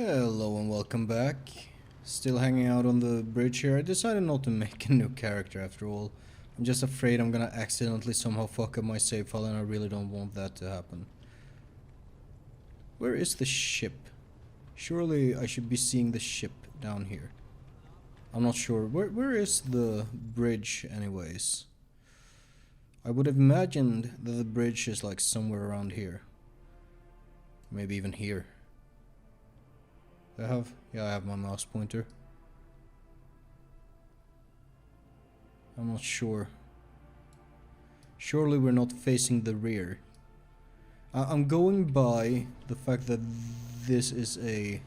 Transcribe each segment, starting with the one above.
Hello and welcome back. Still hanging out on the bridge here. I decided not to make a new character after all. I'm just afraid I'm gonna accidentally somehow fuck up my save file and I really don't want that to happen. Where is the ship? Surely I should be seeing the ship down here. I'm not sure. Where is the bridge anyways? I would have imagined that the bridge is like somewhere around here. Maybe even here. I have my mouse pointer. I'm not sure. Surely we're not facing the rear. I'm going by the fact that this is a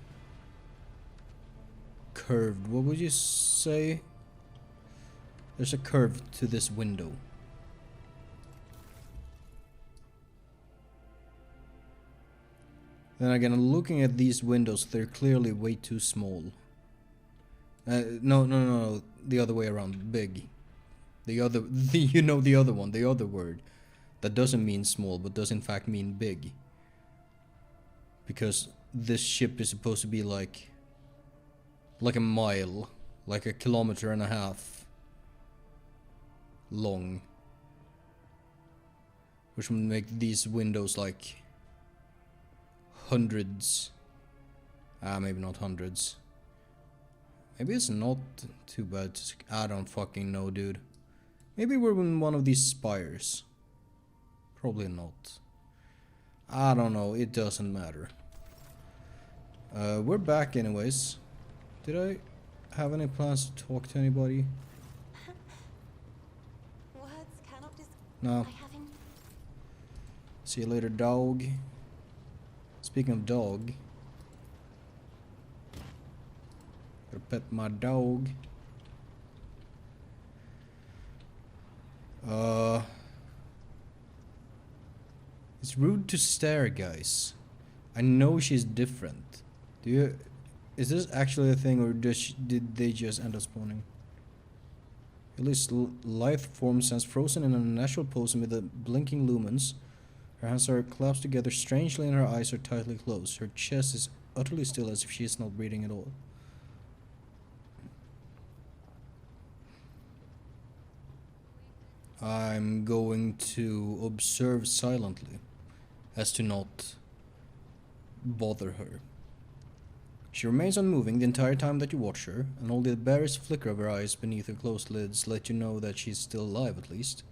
curved, what would you say? There's a curve to this window. Then again, looking at these windows, they're clearly way too small. No, the other way around, big. The other one, the other word. That doesn't mean small, but does in fact mean big. Because this ship is supposed to be like a mile, like 1.5 kilometers long. Which would make these windows like hundreds. Maybe not hundreds. Maybe it's not too bad. I don't fucking know, dude. Maybe we're in one of these spires. Probably not. I don't know. It doesn't matter. We're back anyways. Did I have any plans to talk to anybody? Words cannot No. See you later, dog. Speaking of dog, gotta pet my dog. It's rude to stare, guys. I know she's different. Is this actually a thing, or did they just end up spawning? At least lithe form stands frozen in a natural pose amid the blinking lumens. Her hands are clasped together strangely and her eyes are tightly closed. Her chest is utterly still as if she is not breathing at all. I'm going to observe silently, as to not bother her. She remains unmoving the entire time that you watch her, and only the barest flicker of her eyes beneath her closed lids let you know that she's still alive at least.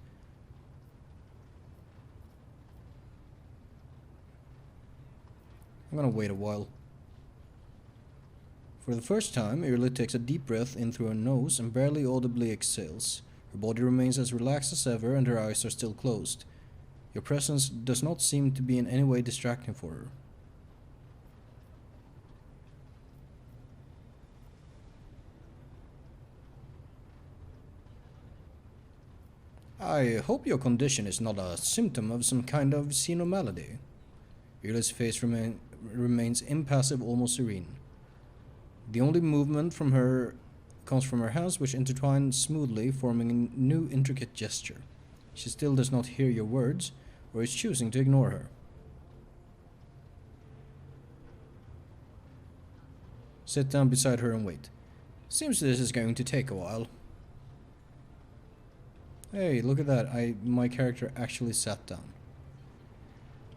I'm gonna wait a while. For the first time, Irla takes a deep breath in through her nose and barely audibly exhales. Her body remains as relaxed as ever and her eyes are still closed. Your presence does not seem to be in any way distracting for her. I hope your condition is not a symptom of some kind of xenomalady. Irla's face remains impassive, almost serene. The only movement from her comes from her hands, which intertwine smoothly, forming a new intricate gesture. She still does not hear your words, or is choosing to ignore her. Sit down beside her and wait. Seems this is going to take a while. Hey, look at that. My character actually sat down.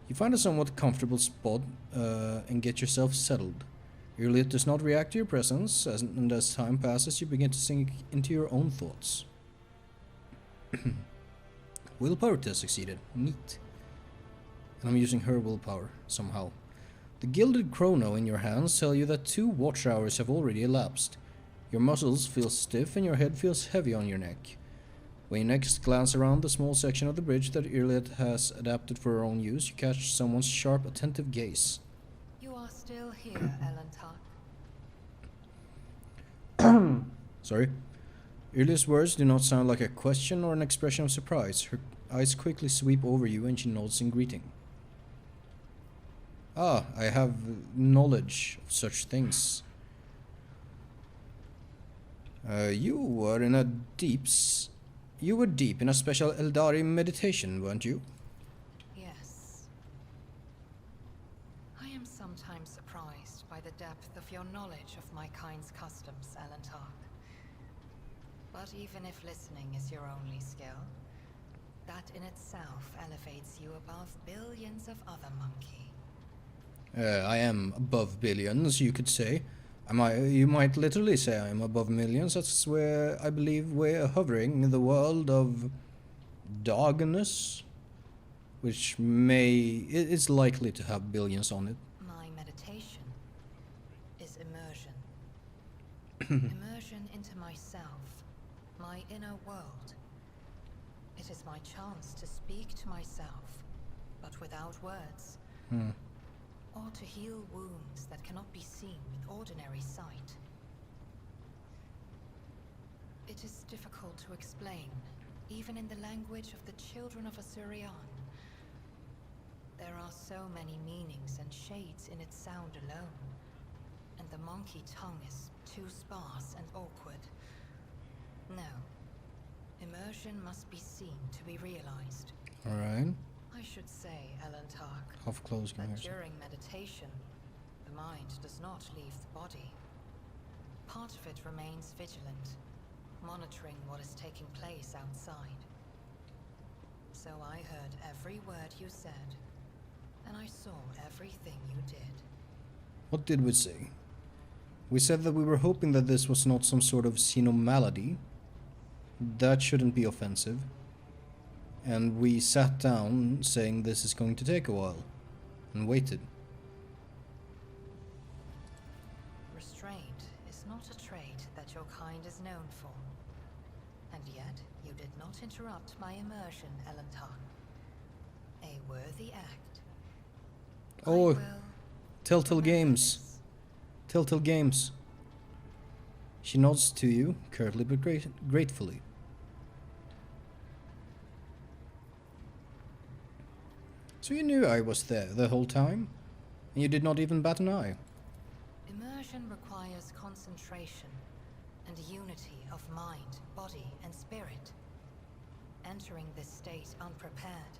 You find a somewhat comfortable spot and get yourself settled. Irla does not react to your presence, and as time passes you begin to sink into your own thoughts. Willpower test succeeded. Neat. And I'm using her willpower, somehow. The gilded chrono in your hands tell you that 2 watch hours have already elapsed. Your muscles feel stiff and your head feels heavy on your neck. When you next glance around the small section of the bridge that Irla has adapted for her own use, you catch someone's sharp, attentive gaze. You are still here, Elentar. Sorry. Irla's words do not sound like a question or an expression of surprise. Her eyes quickly sweep over you and she nods in greeting. Ah, I have knowledge of such things. You were deep in a special Eldari meditation, weren't you? Yes. I am sometimes surprised by the depth of your knowledge of my kind's customs, Alantark. But even if listening is your only skill, that in itself elevates you above billions of other monkey. I am above billions, you could say. You might literally say I am above millions. That's where I believe we're hovering in the world of darkness, which is likely to have billions on it. My meditation is immersion. Immersion into myself, my inner world. It is my chance to speak to myself, but without words. Or to heal wounds that cannot be seen with ordinary sight. It is difficult to explain, even in the language of the children of Asurian. There are so many meanings and shades in its sound alone, and the monkey tongue is too sparse and awkward. No. Immersion must be seen to be realized. Alright. I should say, Alantark, How close can that I hear? during meditation, the mind does not leave the body. Part of it remains vigilant, monitoring what is taking place outside. So I heard every word you said, and I saw everything you did. What did we say? We said that we were hoping that this was not some sort of xenomalady. That shouldn't be offensive. And we sat down saying this is going to take a while. And waited. Restraint is not a trait that your kind is known for. And yet, you did not interrupt my immersion, Elantar. A worthy act. I Oh, will Telltale remember Games. this. Telltale Games. She nods to you, curtly but gratefully. So you knew I was there the whole time? And you did not even bat an eye? Immersion requires concentration and unity of mind, body, and spirit. Entering this state unprepared,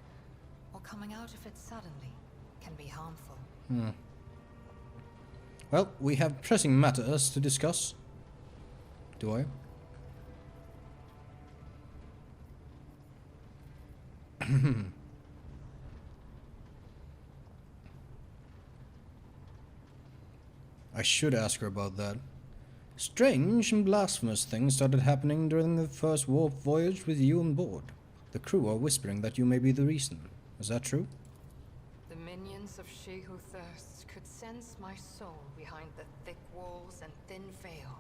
or coming out of it suddenly, can be harmful. Well, we have pressing matters to discuss. Do I? I should ask her about that. Strange and blasphemous things started happening during the first warp voyage with you on board. The crew are whispering that you may be the reason. Is that true? The minions of She Who Thirsts could sense my soul behind the thick walls and thin veil,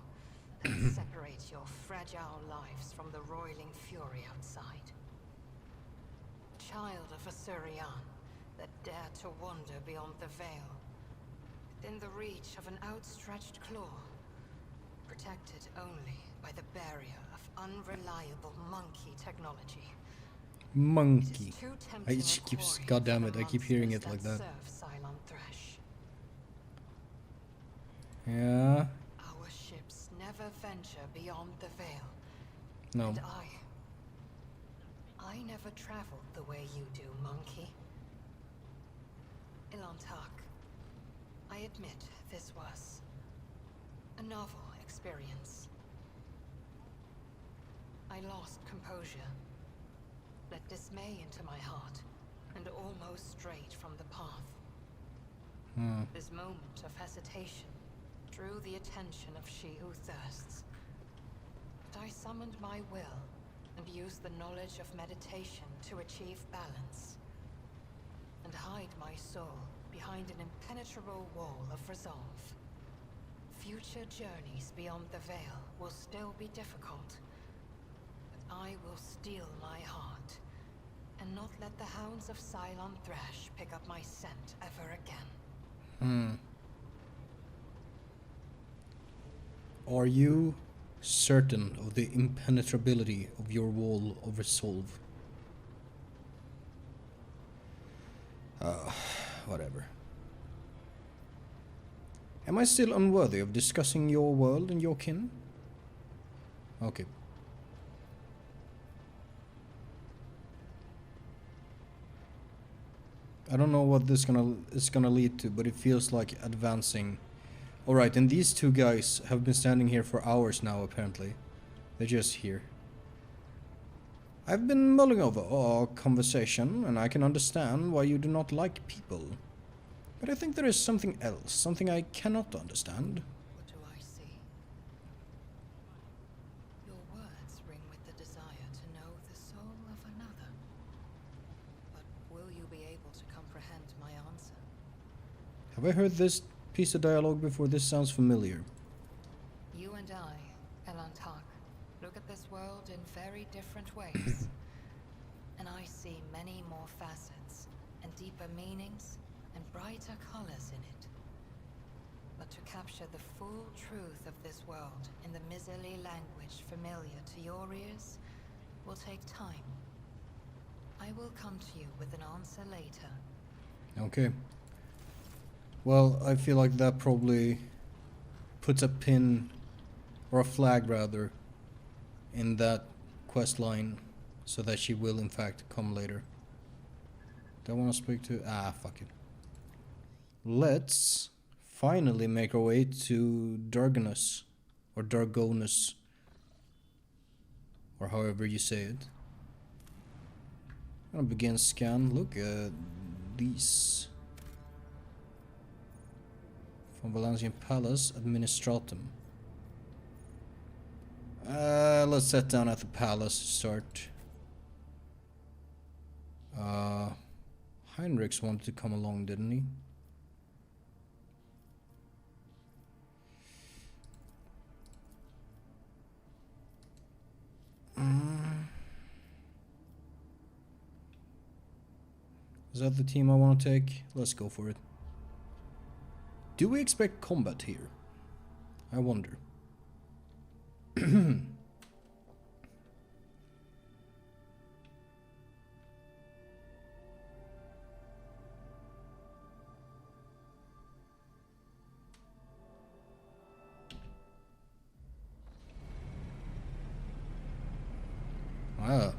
and separate your fragile lives from the roiling fury outside. Child of Asurian, that dare to wander beyond the veil, within the reach of an outstretched claw, protected only by the barrier of unreliable monkey technology. Monkey. It is too tempting a keeps, quarry God damn for it, the I keep hearing it monsters like that. serve Cylon Thresh. Yeah. Our ships never venture beyond the veil. No. And I never traveled the way you do, monkey. Ilantak, I admit this was a novel experience. I lost composure, let dismay into my heart, and almost strayed from the path. This moment of hesitation drew the attention of She Who Thirsts. But I summoned my will and used the knowledge of meditation to achieve balance, and hide my soul behind an impenetrable wall of resolve. Future journeys beyond the veil will still be difficult, but I will steel my heart and not let the hounds of Cylon Thresh pick up my scent ever again. Are you certain of the impenetrability of your wall of resolve? Whatever. Am I still unworthy of discussing your world and your kin? Okay. I don't know what this is gonna lead to, but it feels like advancing Alright, and these two guys have been standing here for hours now, apparently. They're just here. I've been mulling over our conversation, and I can understand why you do not like people. But I think there is something else, something I cannot understand. What do I see? Your words ring with the desire to know the soul of another. But will you be able to comprehend my answer? Have I heard this piece of dialogue before? This sounds familiar. You and I, Elantak, look at this world in very different ways. And I see many more facets, and deeper meanings, and brighter colors in it. But to capture the full truth of this world in the miserly language familiar to your ears will take time. I will come to you with an answer later. Okay. Well, I feel like that probably puts a pin, or a flag rather, in that quest line, so that she will in fact come later. Do I want to speak to... fuck it. Let's finally make our way to Dargonus, or Dargonus, or however you say it. I'm gonna begin scan. Look at these. From Valancian Palace, Administratum. Let's set down at the palace to start. Heinrichs wanted to come along, didn't he? Is that the team I want to take? Let's go for it. Do we expect combat here? I wonder. Ah.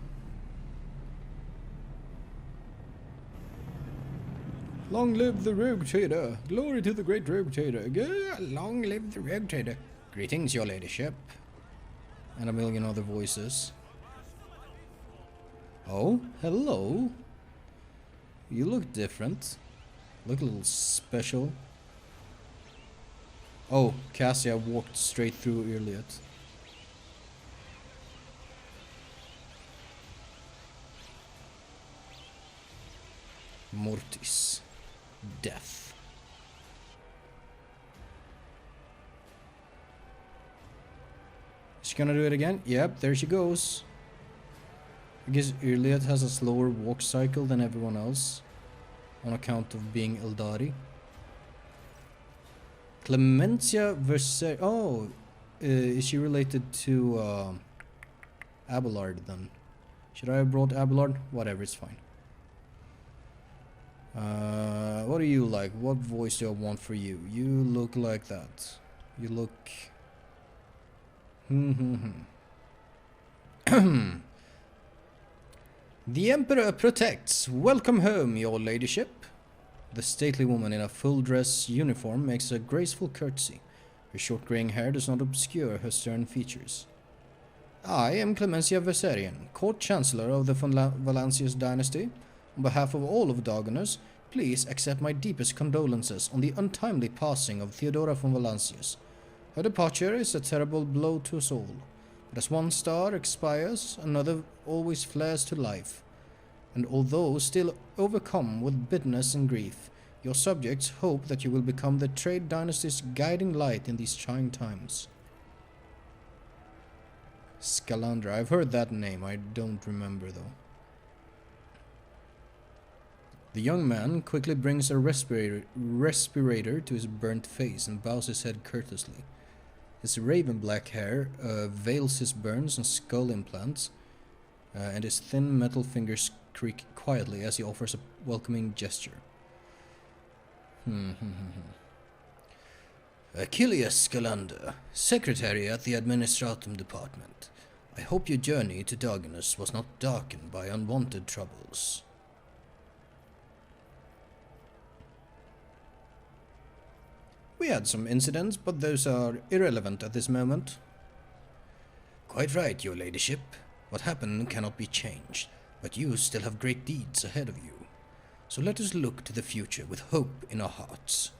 Long live the Rogue Trader! Glory to the great Rogue Trader! Long live the Rogue Trader! Greetings, your ladyship. And a million other voices. Oh, hello. You look different. Look a little special. Oh, Cassia walked straight through Irliot. Mortis. Death. Is she gonna do it again? Yep, there she goes. I guess Irliot has a slower walk cycle than everyone else on account of being Eldari. Clemencia Versailles. Oh, is she related to Abelard then? Should I have brought Abelard? Whatever, it's fine. What do you like? What voice do I want for you? You look like that. You look... The Emperor protects. Welcome home, your ladyship. The stately woman in a full dress uniform makes a graceful curtsy. Her short graying hair does not obscure her stern features. I am Clemencia Versarian, Court Chancellor of the von Valancius dynasty. On behalf of all of Dargonus, please accept my deepest condolences on the untimely passing of Theodora von Valancius. Her departure is a terrible blow to us all. But as one star expires, another always flares to life. And although still overcome with bitterness and grief, your subjects hope that you will become the Trade Dynasty's guiding light in these trying times. Scalandra, I've heard that name, I don't remember though. The young man quickly brings a respirator to his burnt face and bows his head courteously. His raven black hair veils his burns and skull implants, and his thin metal fingers creak quietly as he offers a welcoming gesture. Achilles Scalander, Secretary at the Administratum Department. I hope your journey to Dargonus was not darkened by unwanted troubles. We had some incidents, but those are irrelevant at this moment. Quite right, your ladyship. What happened cannot be changed, but you still have great deeds ahead of you. So let us look to the future with hope in our hearts.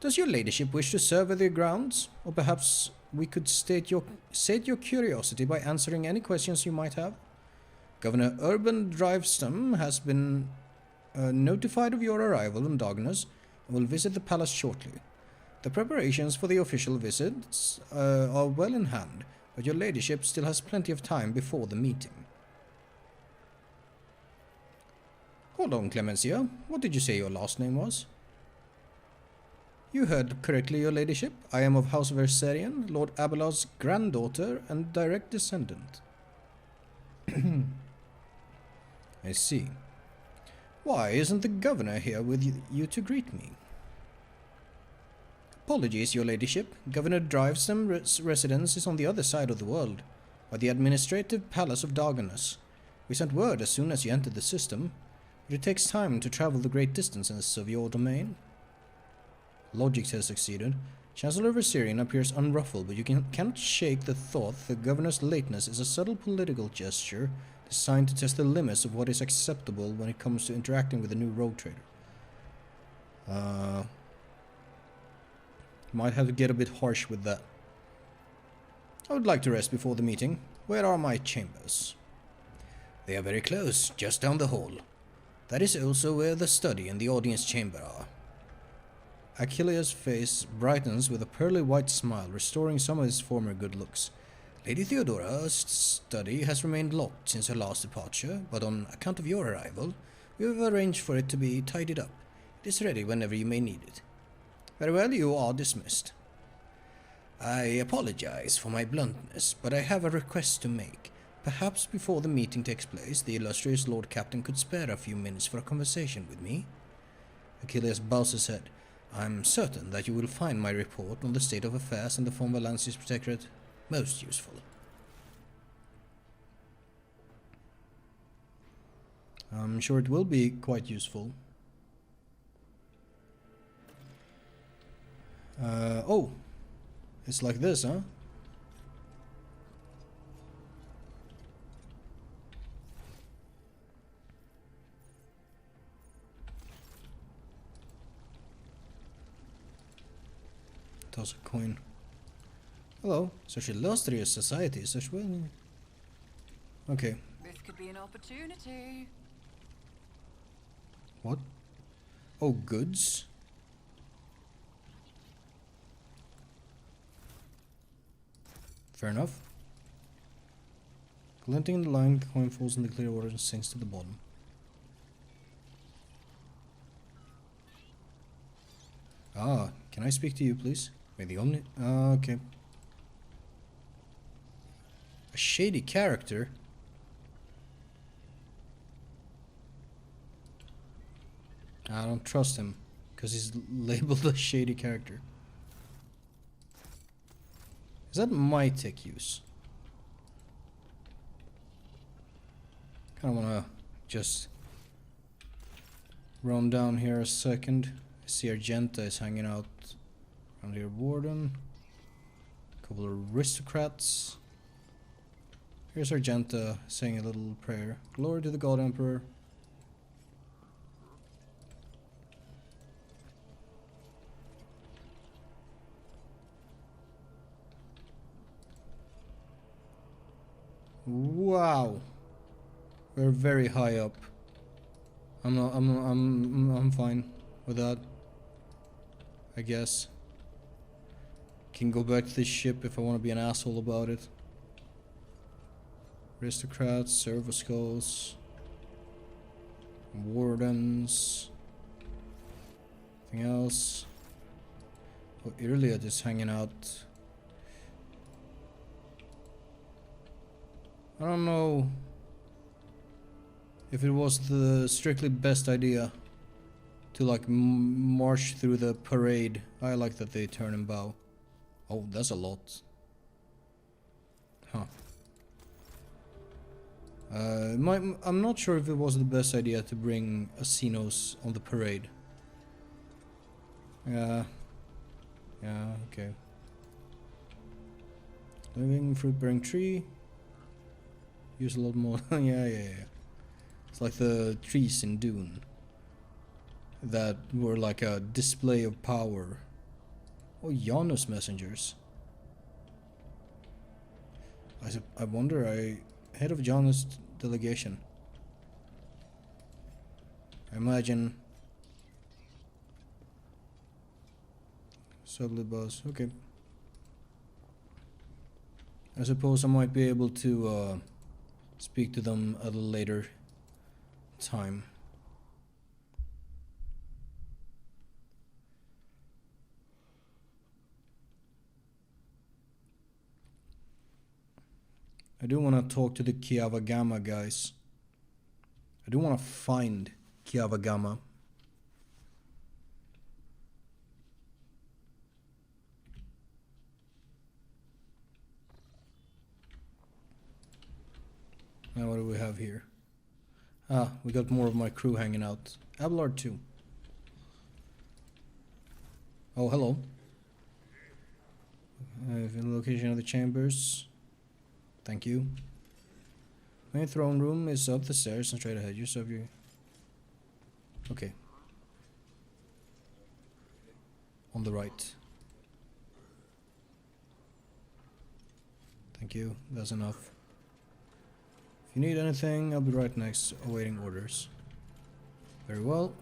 Does your ladyship wish to survey the grounds? Or perhaps we could sate your curiosity by answering any questions you might have? Governor Urban Drivestam has been notified of your arrival in Darkness and will visit the palace shortly. The preparations for the official visits are well in hand, but your ladyship still has plenty of time before the meeting. Hold on, Clemencia. What did you say your last name was? You heard correctly, your ladyship. I am of House Verserian, Lord Abelard's granddaughter and direct descendant. I see. Why isn't the governor here with you to greet me? Apologies, your ladyship. Governor Drivestam's residence is on the other side of the world, by the administrative palace of Darganus. We sent word as soon as you entered the system, but it takes time to travel the great distances of your domain. Logic has succeeded. Chancellor Verserian appears unruffled, but you cannot shake the thought that the governor's lateness is a subtle political gesture designed to test the limits of what is acceptable when it comes to interacting with a new rogue trader. Might have to get a bit harsh with that. I would like to rest before the meeting. Where are my chambers? They are very close, just down the hall. That is also where the study and the audience chamber are. Achillea's face brightens with a pearly white smile, restoring some of his former good looks. Lady Theodora's study has remained locked since her last departure, but on account of your arrival, we have arranged for it to be tidied up. It is ready whenever you may need it. Very well, you are dismissed. I apologize for my bluntness, but I have a request to make. Perhaps before the meeting takes place, the illustrious Lord Captain could spare a few minutes for a conversation with me. Achilles bows his head. I'm certain that you will find my report on the state of affairs in the Von Valancius Protectorate most useful. I'm sure it will be quite useful. Oh, it's like this, huh? Toss a coin. Hello, such illustrious society, such well. Okay. This could be an opportunity. What? Oh, goods? Fair enough. Glinting in the line, the coin falls in the clear water and sinks to the bottom. Ah, can I speak to you, please? May the Omni... okay. A shady character? I don't trust him, because he's labeled a shady character. Is that my tech use? Kinda wanna just roam down here a second. I see Argenta is hanging out around here. Warden. A couple of aristocrats. Here's Argenta saying a little prayer. Glory to the God Emperor. Wow. We're very high up. I'm fine with that. I guess. Can go back to the ship if I want to be an asshole about it. Aristocrats, servo skulls, wardens. Anything else? Oh, Iliad is hanging out. I don't know if it was the strictly best idea to like march through the parade. I like that they turn and bow. Oh, that's a lot. Huh. I'm not sure if it was the best idea to bring Asinos on the parade. Yeah. Yeah, okay. Living fruit-bearing tree. Use a lot more. Yeah. It's like the trees in Dune that were like a display of power. Oh, Janus messengers. I wonder, head of Janus delegation. I imagine. Sublet boss, okay. I suppose I might be able to speak to them at a later time. I do want to talk to the Kiavagama guys. I do want to find Kiavagama. Now what do we have here? Ah, we got more of my crew hanging out. Abelard 2. Oh, hello. The location of the chambers. Thank you. Main throne room is up the stairs and straight ahead. You serve your... Okay. On the right. Thank you. That's enough. If you need anything, I'll be right next, awaiting orders. Very well.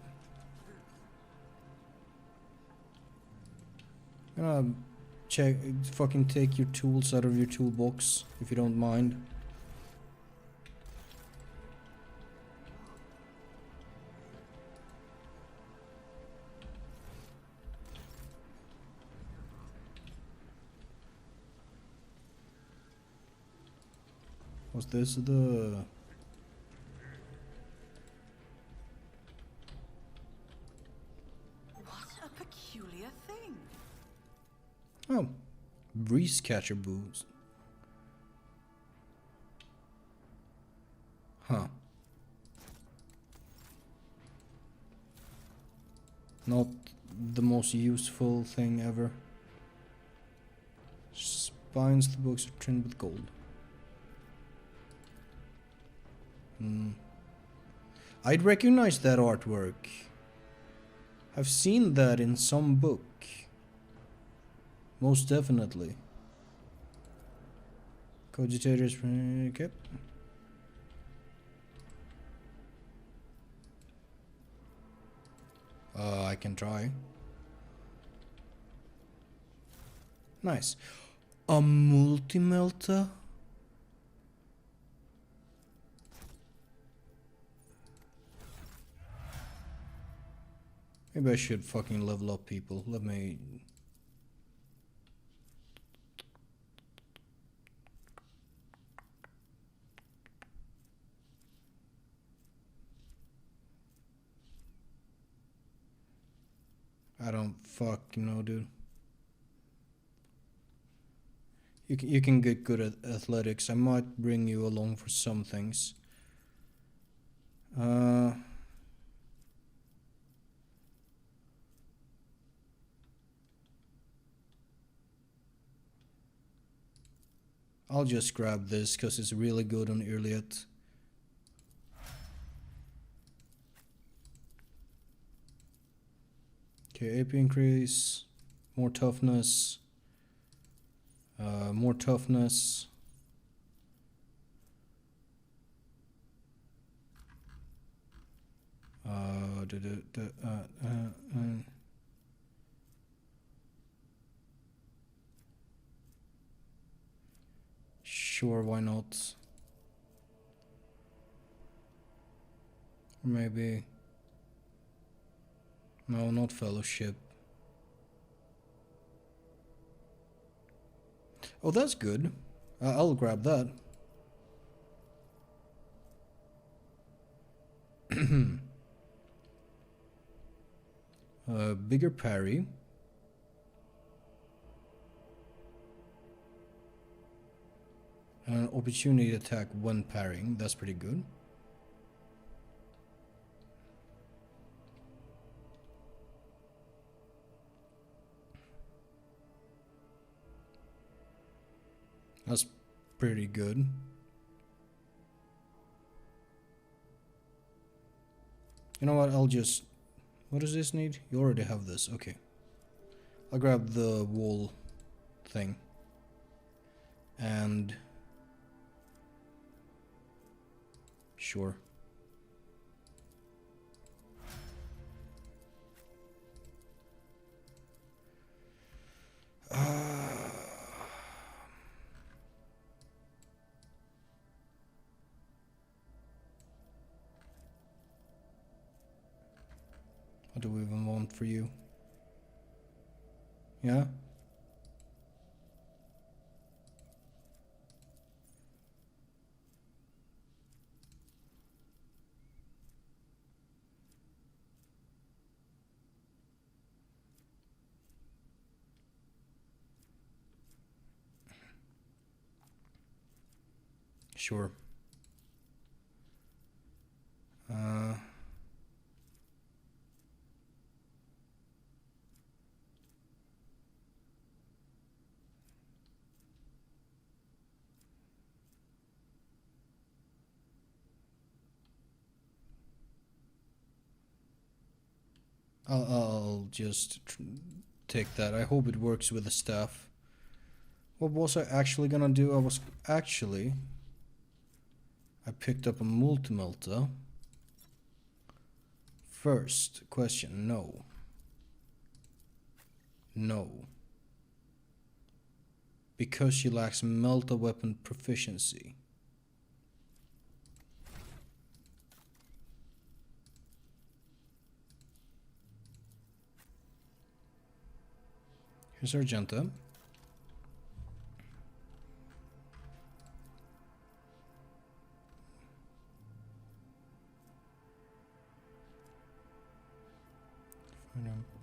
Fucking take your tools out of your toolbox, if you don't mind. Was this the... What a peculiar thing. Oh, breeze catcher boots. Huh. Not the most useful thing ever. Spines, the books are trimmed with gold. I'd recognize that artwork. I've seen that in some book. Most definitely. Cogitators, okay. I can try. Nice. A multi-melta? Maybe I should fucking level up people. Let me... I don't fucking know, dude. You can get good at athletics. I might bring you along for some things. I'll just grab this because it's really good on Earliet. Okay, AP increase, more toughness, more toughness. Sure, why not? Or maybe... No, not fellowship. Oh, that's good. I'll grab that. Bigger parry. An opportunity attack when parrying. That's pretty good. That's pretty good. You know what, I'll just... What does this need? You already have this, okay. I'll grab the wall thing. And... Sure. What do we even want for you? Yeah? Sure. I'll just take that. I hope it works with the staff. What was I actually gonna do? I picked up a multi-melta. First question, no. No. Because she lacks melta weapon proficiency. Here's Argenta.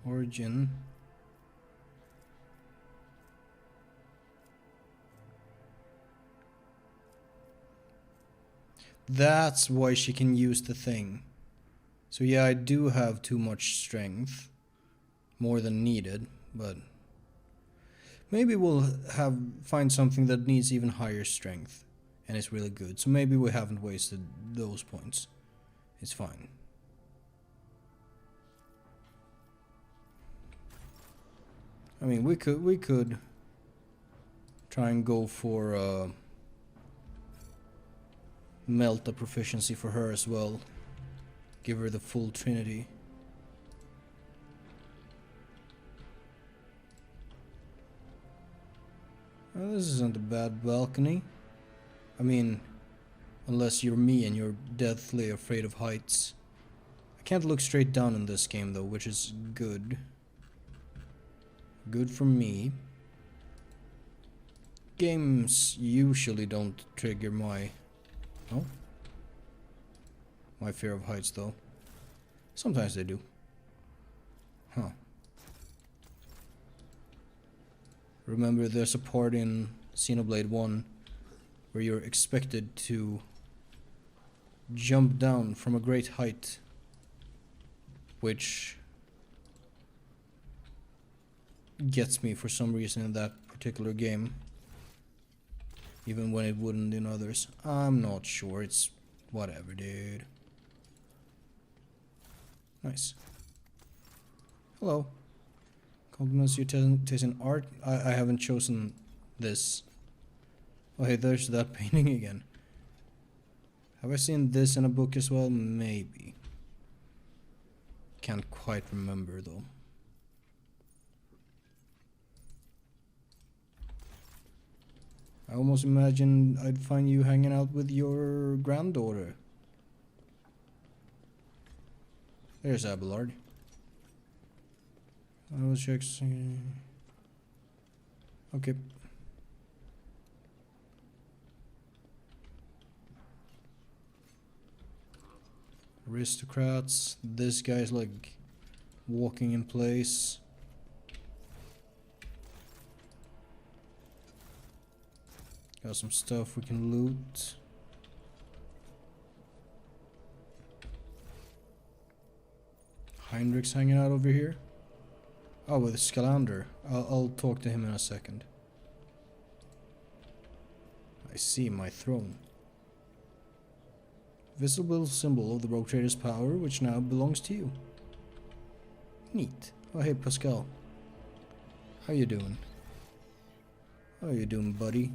Origin. That's why she can use the thing. So yeah, I do have too much strength. More than needed, but maybe we'll find something that needs even higher strength and it's really good. So maybe we haven't wasted those points. It's fine. I mean, we could try and go for melta proficiency for her as well. Give her the full trinity. Well, this isn't a bad balcony. I mean, unless you're me and you're deathly afraid of heights. I can't look straight down in this game though, which is good. Good for me. Games usually don't trigger my... Oh? My fear of heights though. Sometimes they do. Huh. Remember, there's a part in Xenoblade 1 where you're expected to jump down from a great height, which gets me for some reason in that particular game, even when it wouldn't in others. I'm not sure, it's whatever, dude. Nice. Hello. Compliments your taste in art. I haven't chosen this. Oh hey, there's that painting again. Have I seen this in a book as well? Maybe. Can't quite remember though. I almost imagined I'd find you hanging out with your granddaughter. There's Abelard. I will check. Okay. Aristocrats. This guy's like walking in place. Got some stuff we can loot. Heinrich's hanging out over here. Oh, with Scalander. I'll talk to him in a second. I see my throne. Visible symbol of the Rogue Trader's power, which now belongs to you. Neat. Oh, hey, Pascal. How you doing? How you doing, buddy?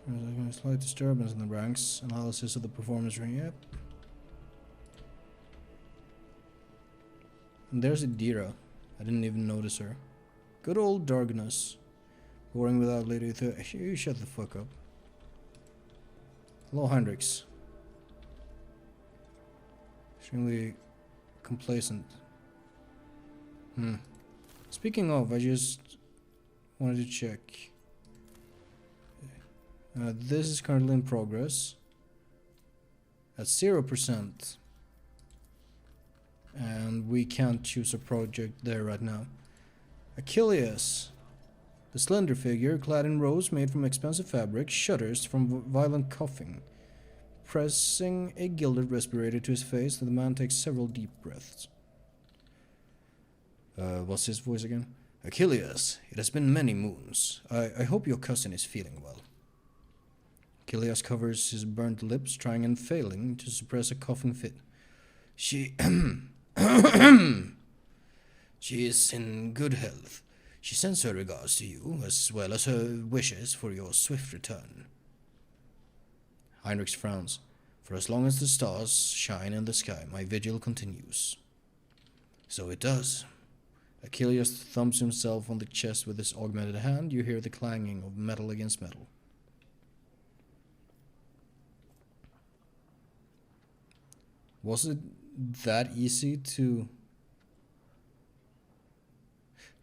There's a slight disturbance in the ranks. Analysis of the performance ring. Yep. And there's Idira. I didn't even notice her. Good old Dargnus. Warring without Lady you shut the fuck up. Hello, Heinrichs. Extremely complacent. Speaking of, I just wanted to check. This is currently in progress. At 0%. And we can't choose a project there right now. Achilles. The slender figure, clad in robes made from expensive fabric, shudders from violent coughing. Pressing a gilded respirator to his face, the man takes several deep breaths. What's his voice again? Achilles, it has been many moons. I hope your cousin is feeling well. Achilles covers his burnt lips, trying and failing to suppress a coughing fit. She is in good health. She sends her regards to you, as well as her wishes for your swift return. Heinrich frowns. For as long as the stars shine in the sky, my vigil continues. So it does. Achilles thumps himself on the chest with his augmented hand. You hear the clanging of metal against metal. Was it that easy to...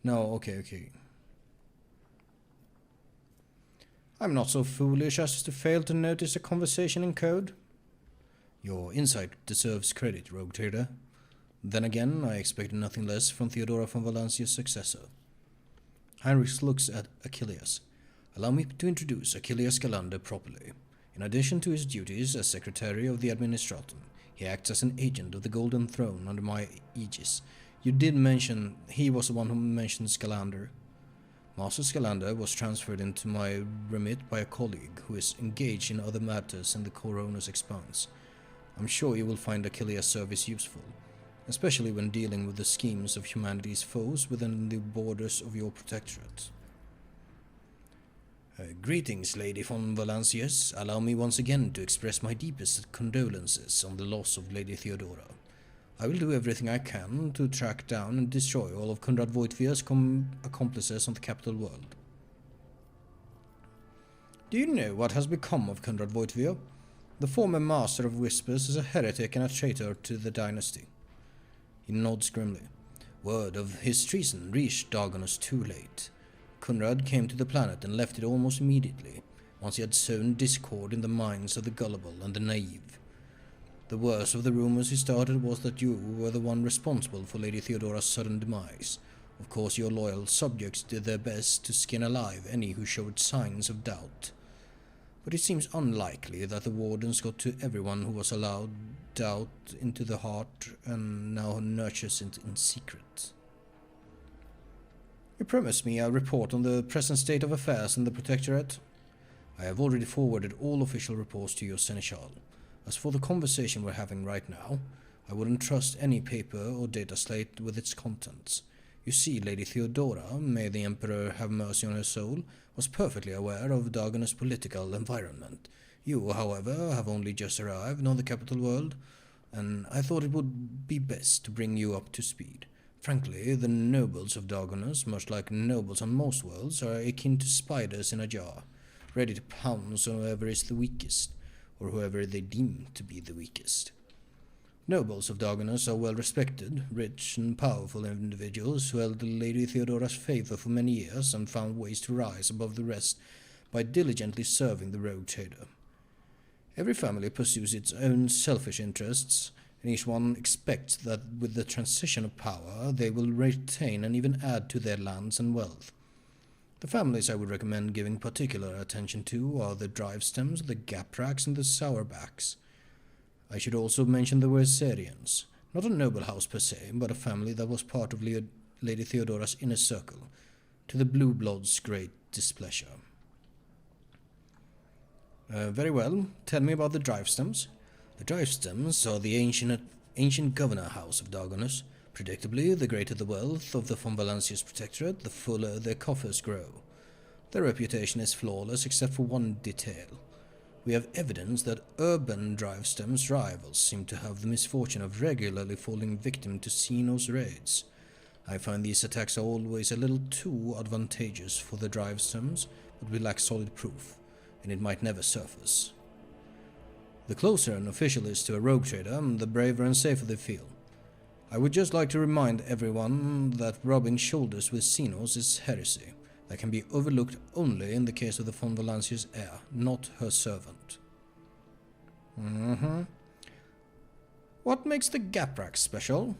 No, okay. I'm not so foolish as to fail to notice a conversation in code. Your insight deserves credit, Rogue Trader. Then again, I expected nothing less from Theodora von Valencia's successor. Heinrich looks at Achilles. Allow me to introduce Achilles Galander properly. In addition to his duties as Secretary of the Administratum, he acts as an agent of the Golden Throne under my aegis. You did mention he was the one who mentioned Scalander. Master Scalander was transferred into my remit by a colleague who is engaged in other matters in the Coroner's expanse. I'm sure you will find Achilles' service useful, especially when dealing with the schemes of humanity's foes within the borders of your protectorate. Greetings, Lady von Valencias. Allow me once again to express my deepest condolences on the loss of Lady Theodora. I will do everything I can to track down and destroy all of Konrad Voigtvia's accomplices on the capital world. Do you know what has become of Konrad Voigtvia? The former Master of Whispers is a heretic and a traitor to the dynasty. He nods grimly. Word of his treason reached Dargonus too late. Konrad came to the planet and left it almost immediately, once he had sown discord in the minds of the gullible and the naive. The worst of the rumors he started was that you were the one responsible for Lady Theodora's sudden demise. Of course, your loyal subjects did their best to skin alive any who showed signs of doubt. But it seems unlikely that the wardens got to everyone who was allowed doubt into the heart and now nurtures it in secret. You promised me a report on the present state of affairs in the Protectorate. I have already forwarded all official reports to your Seneschal. As for the conversation we're having right now, I wouldn't trust any paper or data slate with its contents. You see, Lady Theodora, may the Emperor have mercy on her soul, was perfectly aware of Dargonus' political environment. You, however, have only just arrived on the capital world, and I thought it would be best to bring you up to speed. Frankly, the nobles of Dargonus, much like nobles on most worlds, are akin to spiders in a jar, ready to pounce on whoever is the weakest, or whoever they deem to be the weakest. Nobles of Dargonus are well-respected, rich and powerful individuals who held Lady Theodora's favor for many years and found ways to rise above the rest by diligently serving the Rogue Trader. Every family pursues its own selfish interests, and each one expects that with the transition of power they will retain and even add to their lands and wealth. The families I would recommend giving particular attention to are the Drivestems, the Gapraks, and the Sourbacks. I should also mention the Werserians, not a noble house per se, but a family that was part of Lady Theodora's inner circle, to the Blue Blood's great displeasure. Very well. Tell me about the drive stems. The drive stems are the ancient governor house of Dargonus. Predictably, the greater the wealth of the von Valancius Protectorate, the fuller their coffers grow. Their reputation is flawless except for one detail. We have evidence that urban drive stems rivals seem to have the misfortune of regularly falling victim to Xenos raids. I find these attacks are always a little too advantageous for the drive stems, but we lack solid proof, and it might never surface. The closer an official is to a rogue trader, the braver and safer they feel. I would just like to remind everyone that rubbing shoulders with Xenos is heresy that can be overlooked only in the case of the von Valancius heir, not her servant. What makes the Gapraks special?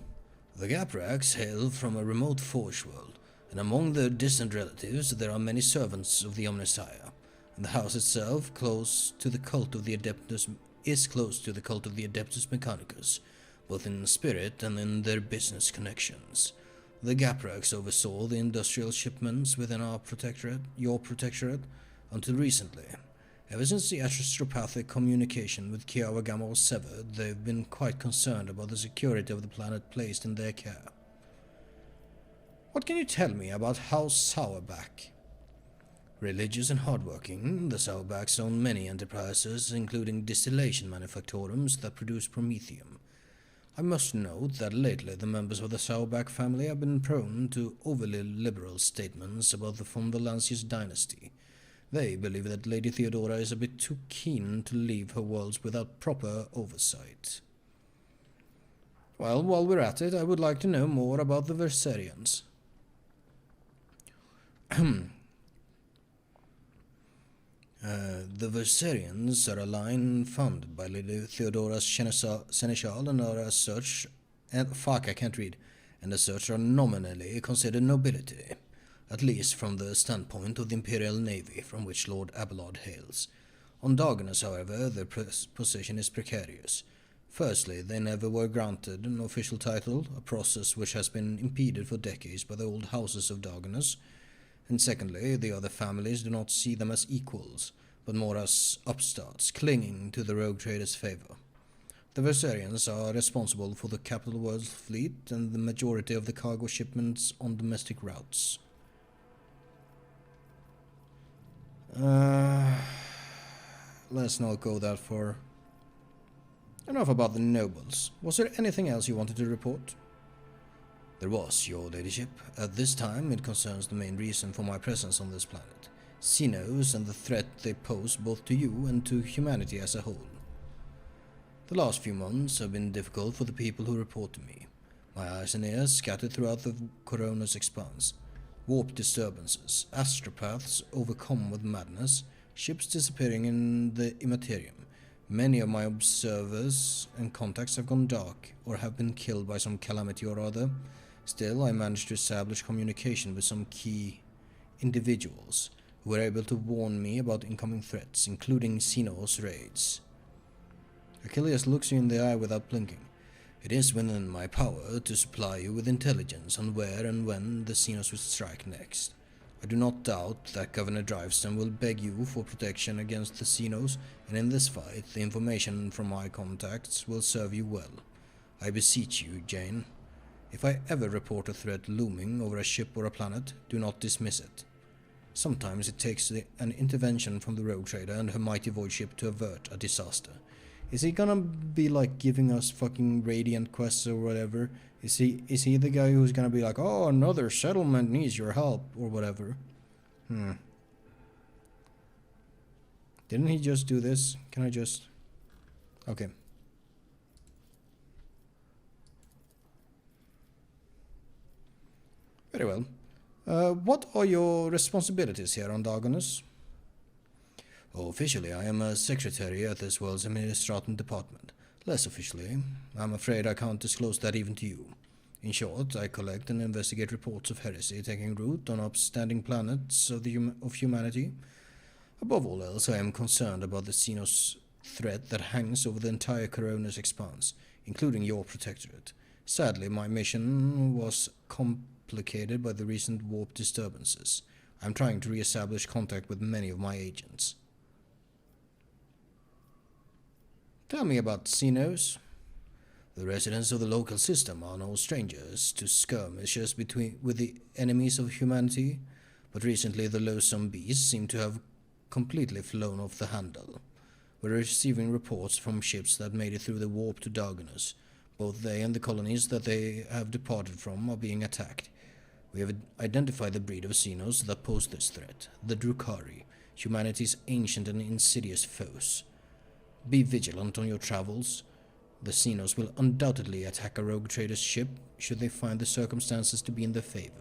The Gapraks hail from a remote Forge world, and among their distant relatives there are many servants of the Omnissiah, and the house itself is close to the cult of the Adeptus Mechanicus, both in spirit and in their business connections. The Gapraks oversaw the industrial shipments within your protectorate, until recently. Ever since the astropathic communication with Kiawa Gamma was severed, they've been quite concerned about the security of the planet placed in their care. What can you tell me about House Sourback? Religious and hardworking, the Sowerbacks own many enterprises, including distillation manufactorums that produce promethium. I must note that lately the members of the Sowerback family have been prone to overly liberal statements about the von Valancius dynasty. They believe that Lady Theodora is a bit too keen to leave her worlds without proper oversight. Well, while we're at it, I would like to know more about the Verserians. The Verserians are a line founded by Lady Theodora's seneschal and are as such, and as such are nominally considered nobility, at least from the standpoint of the Imperial Navy from which Lord Abelard hails. On Dargonus, however, their position is precarious. Firstly, they never were granted an official title, a process which has been impeded for decades by the old houses of Dargonus, and secondly, the other families do not see them as equals, but more as upstarts clinging to the rogue trader's favor. The Verserians are responsible for the capital world's fleet and the majority of the cargo shipments on domestic routes. Let's not go that far. Enough about the nobles. Was there anything else you wanted to report? There was, your ladyship. At this time, it concerns the main reason for my presence on this planet. Xenos and the threat they pose both to you and to humanity as a whole. The last few months have been difficult for the people who report to me. My eyes and ears scattered throughout the Corona's expanse. Warp disturbances, astropaths overcome with madness, ships disappearing in the immaterium. Many of my observers and contacts have gone dark or have been killed by some calamity or other. Still, I managed to establish communication with some key individuals who were able to warn me about incoming threats, including Xenos raids. Achilles looks you in the eye without blinking. It is within my power to supply you with intelligence on where and when the Xenos will strike next. I do not doubt that Governor Driveston will beg you for protection against the Xenos, and in this fight, the information from my contacts will serve you well. I beseech you, Jane. If I ever report a threat looming over a ship or a planet, do not dismiss it. Sometimes it takes an intervention from the rogue trader and her mighty void ship to avert a disaster. Is he gonna be like giving us fucking radiant quests or whatever? Is he the guy who's gonna be like, oh, another settlement needs your help or whatever? Didn't he just do this? Can I just... Okay. Very well. What are your responsibilities here on Dargonus? Officially, I am a secretary at this world's administratum department. Less officially, I'm afraid I can't disclose that even to you. In short, I collect and investigate reports of heresy taking root on upstanding planets of humanity. Above all else, I am concerned about the Xenos threat that hangs over the entire Corona's expanse, including your protectorate. Sadly, my mission was complicated by the recent warp disturbances. I'm trying to re-establish contact with many of my agents. Tell me about Xenos. The residents of the local system are no strangers to skirmishes with the enemies of humanity, but recently the loathsome beasts seem to have completely flown off the handle. We're receiving reports from ships that made it through the warp to Darganus. Both they and the colonies that they have departed from are being attacked. We have identified the breed of Xenos that pose this threat, the Drukhari, humanity's ancient and insidious foes. Be vigilant on your travels. The Xenos will undoubtedly attack a rogue trader's ship should they find the circumstances to be in their favor.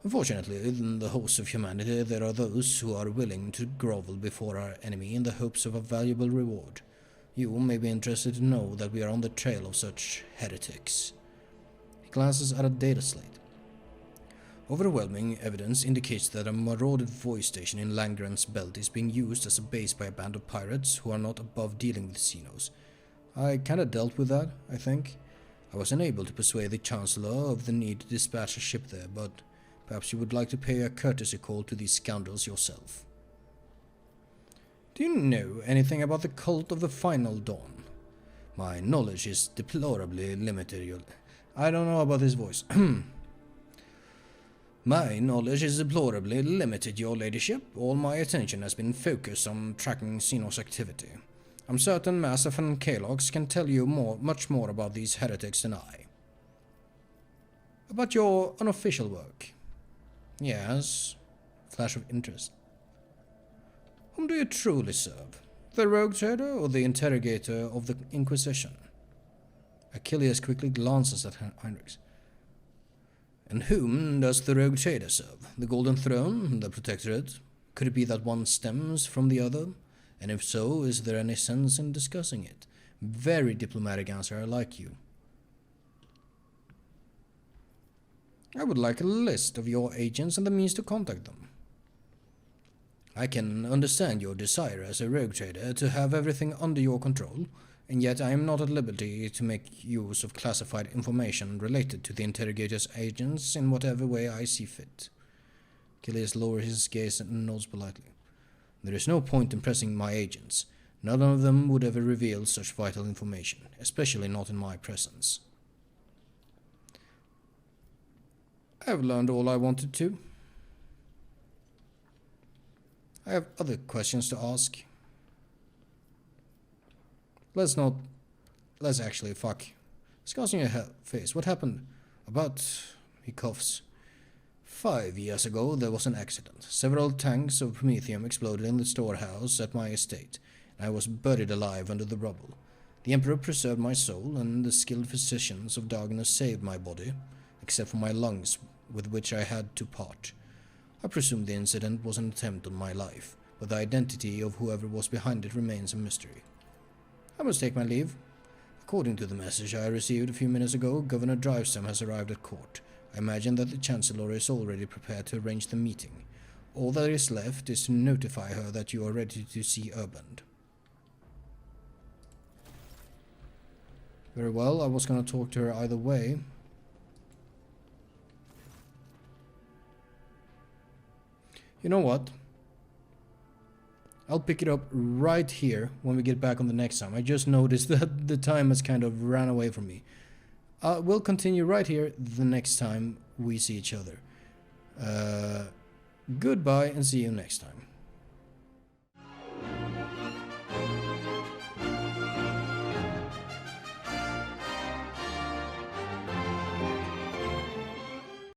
Unfortunately, in the hosts of humanity there are those who are willing to grovel before our enemy in the hopes of a valuable reward. You may be interested to know that we are on the trail of such heretics. He glances at a data slate. Overwhelming evidence indicates that a marauded voice station in Langren's belt is being used as a base by a band of pirates who are not above dealing with Xenos. I kinda dealt with that, I think. I was unable to persuade the Chancellor of the need to dispatch a ship there, but perhaps you would like to pay a courtesy call to these scoundrels yourself. Do you know anything about the cult of the Final Dawn? My knowledge is deplorably limited. I don't know about this voice. My knowledge is deplorably limited, your ladyship. All my attention has been focused on tracking Xenos activity. I'm certain Master van Kalox can tell you much more about these heretics than I. About your unofficial work. Yes. Flash of interest. Whom do you truly serve? The rogue trader or the interrogator of the Inquisition? Achilles quickly glances at Heinrichs. And whom does the rogue trader serve? The Golden Throne? The Protectorate? Could it be that one stems from the other? And if so, is there any sense in discussing it? Very diplomatic answer, I like you. I would like a list of your agents and the means to contact them. I can understand your desire as a rogue trader to have everything under your control, and yet I am not at liberty to make use of classified information related to the interrogator's agents in whatever way I see fit. Achilles lowers his gaze and nods politely. There is no point in pressing my agents. None of them would ever reveal such vital information, especially not in my presence. I have learned all I wanted to. I have other questions to ask. Let's actually, fuck. Scars on your face. What happened? He coughs. 5 years ago, there was an accident. Several tanks of promethium exploded in the storehouse at my estate, and I was buried alive under the rubble. The Emperor preserved my soul, and the skilled physicians of Darkness saved my body, except for my lungs, with which I had to part. I presume the incident was an attempt on my life, but the identity of whoever was behind it remains a mystery. I must take my leave. According to the message I received a few minutes ago, Governor Drivesome has arrived at court. I imagine that the Chancellor is already prepared to arrange the meeting. All that is left is to notify her that you are ready to see Urband. Very well, I was going to talk to her either way. You know what? I'll pick it up right here when we get back on the next time. I just noticed that the time has kind of ran away from me. We'll continue right here the next time we see each other. Goodbye and see you next time.